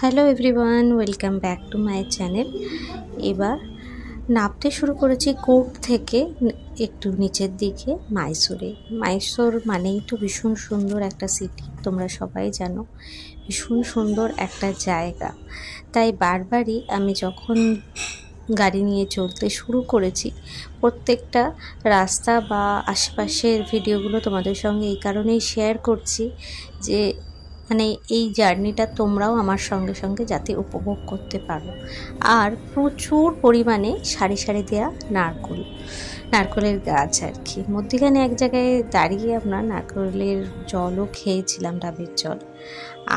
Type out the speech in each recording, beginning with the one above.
Hello everyone, welcome back to my channel. এবার নামতে শুরু করেছি কোর্ট থেকে একটু নিচের দিকে মাইসোরে। মাইসোর মানেই তো ভীষণ সুন্দর একটা সিটি, তোমরা সবাই জানো, ভীষণ সুন্দর একটা জায়গা। তাই বারবারই আমি যখন গাড়ি নিয়ে চলতে শুরু করেছি, প্রত্যেকটা রাস্তা বা আশেপাশের ভিডিওগুলো তোমাদের সঙ্গে এই কারণেই শেয়ার করছি যে মানে এই জার্নিটা তোমরাও আমার সঙ্গে সঙ্গে যাতে উপভোগ করতে পারো। আর প্রচুর পরিমাণে সারি সারি দেওয়া নারকলের গাছ আর কি। মধ্যখানে এক জায়গায় দাঁড়িয়ে আমরা নারকলের জলও খেয়েছিলাম, ডাবের জল।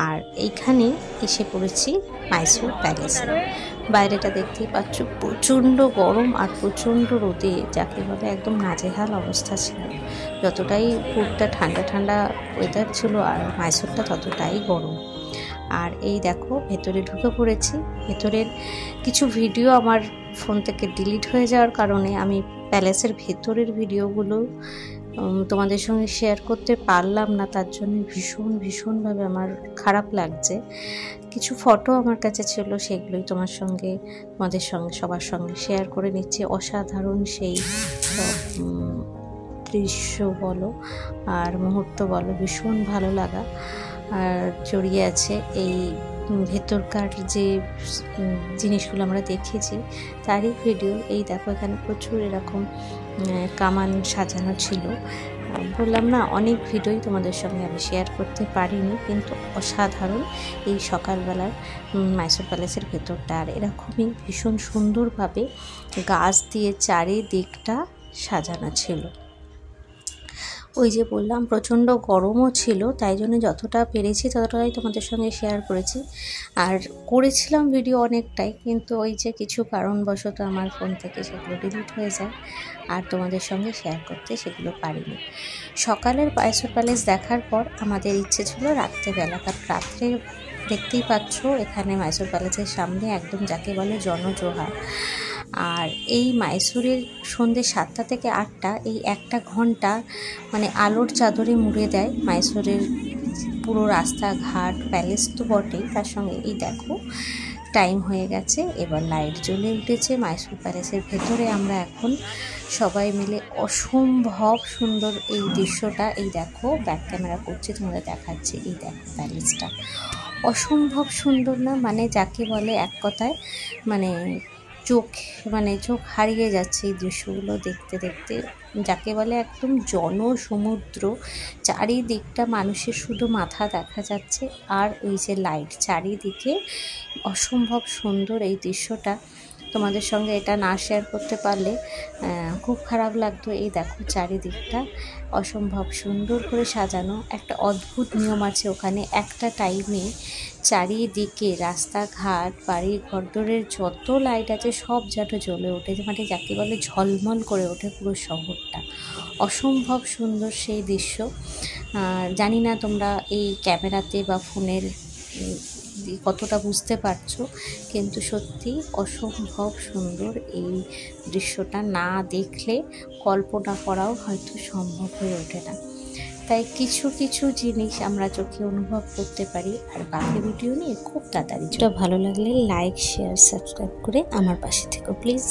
আর এইখানে এসে পড়েছি মাইসোর প্যালেসে। বাইরেটা দেখতেই পাচ্ছ, প্রচণ্ড গরম আর প্রচণ্ড রোদে, যাকে বলে একদম নাজেহাল অবস্থা ছিল। যতটাই পুরটা ঠান্ডা ঠান্ডা ওয়েদার ছিল আর মাইসোরটা ততটাই গরম। আর এই দেখো ভেতরে ঢুকে পড়েছি। ভেতরের কিছু ভিডিও আমার ফোন থেকে ডিলিট হয়ে যাওয়ার কারণে আমি প্যালেসের ভেতরের ভিডিওগুলো তোমাদের সঙ্গে শেয়ার করতে পারলাম না। তার জন্য ভীষণভাবে আমার খারাপ লাগছে। কিছু ফটো আমার কাছে ছিল, সেগুলোই তোমাদের সঙ্গে সবার সঙ্গে শেয়ার করে নিচ্ছি। অসাধারণ সেই সব দৃশ্য বলো আর মুহূর্ত বলো, ভীষণ ভালো লাগা আর জড়িয়ে আছে এই ভেতরকার যে জিনিসগুলো আমরা দেখেছি তারই ভিডিও। এই দেখো এখানে প্রচুর এরকম কামান সাজানো ছিল। বললাম না, অনেক ভিডিওই তোমাদের সঙ্গে আমি শেয়ার করতে পারিনি, কিন্তু অসাধারণ এই সকালবেলার মাইসোর প্যালেসের ভেতরটা। আর এরকমই ভীষণ সুন্দরভাবে গাছ দিয়ে চারিদিকটা সাজানো ছিল। ওই যে বললাম প্রচণ্ড গরমও ছিল, তাই জন্য যতটা পেরেছি ততটাই তোমাদের সঙ্গে শেয়ার করেছি। আর করেছিলাম ভিডিও অনেকটাই, কিন্তু ওই যে কিছু কারণবশত আমার ফোন থেকে সেগুলো ডিলিট হয়ে যায় আর তোমাদের সঙ্গে শেয়ার করতে সেগুলো পারিনি। সকালের মাইসোর প্যালেস দেখার পর আমাদের ইচ্ছে ছিল রাত্রেবেলা, কারণ রাত্রে দেখতেই পাচ্ছ এখানে মাইসোর প্যালেসের সামনে একদম যাকে বলে জনজোয়ার। আর এই মাইসোরের সন্ধ্যে 7টা থেকে 8টা, এই একটা ঘন্টা মানে আলোর চাদরে মুড়ে দেয় মাইসোরের পুরো রাস্তাঘাট। প্যালেস তো বটেই, তার সঙ্গে এই দেখো টাইম হয়ে গেছে, এবার লাইট জ্বলে উঠেছে মাইসোর প্যালেসের ভেতরে। আমরা এখন সবাই মিলে অসম্ভব সুন্দর এই দৃশ্যটা, এই দেখো ব্যাক ক্যামেরা করছে তোমাদের দেখাচ্ছে, এই দেখো প্যালেসটা অসম্ভব সুন্দর না? মানে যাকে বলে এক কথায় চোখ হারিয়ে যাচ্ছে এই দৃশ্যগুলো দেখতে দেখতে। যাকে বলে একদম জনসমুদ্র, চারিদিকটা মানুষের শুধু মাথা দেখা যাচ্ছে আর ওই যে লাইট চারিদিকে। অসম্ভব সুন্দর এই দৃশ্যটা, তোমাদের সঙ্গে এটা না শেয়ার করতে পারলে খুব খারাপ লাগতো। এই দেখো চারিদিকটা অসম্ভব সুন্দর করে সাজানো। একটা অদ্ভুত নিয়ম আছে ওখানে, একটা টাইমে চারিদিকে রাস্তাঘাট বাড়ি ঘরদোরের যত লাইট আছে সব যেন জ্বলে ওঠে, মানে যাকে বলে ঝলমল করে ওঠে পুরো শহরটা। অসম্ভব সুন্দর সেই দৃশ্য। জানি না তোমরা এই ক্যামেরাতে বা ফোনের কতটা বুঝতে পারছো, কিন্তু সত্যি অসম্ভব সুন্দর এই দৃশ্যটা। না দেখলে কল্পনা করাও হয়তো সম্ভব হয়ে ওঠে না। তাই কিছু কিছু জিনিস আমরা চোখে অনুভব করতে পারি। আর বাকি ভিডিও নিয়ে খুব তাড়াতাড়ি ভালো লাগলে লাইক শেয়ার সাবস্ক্রাইব করে আমার পাশে থেকো প্লিজ।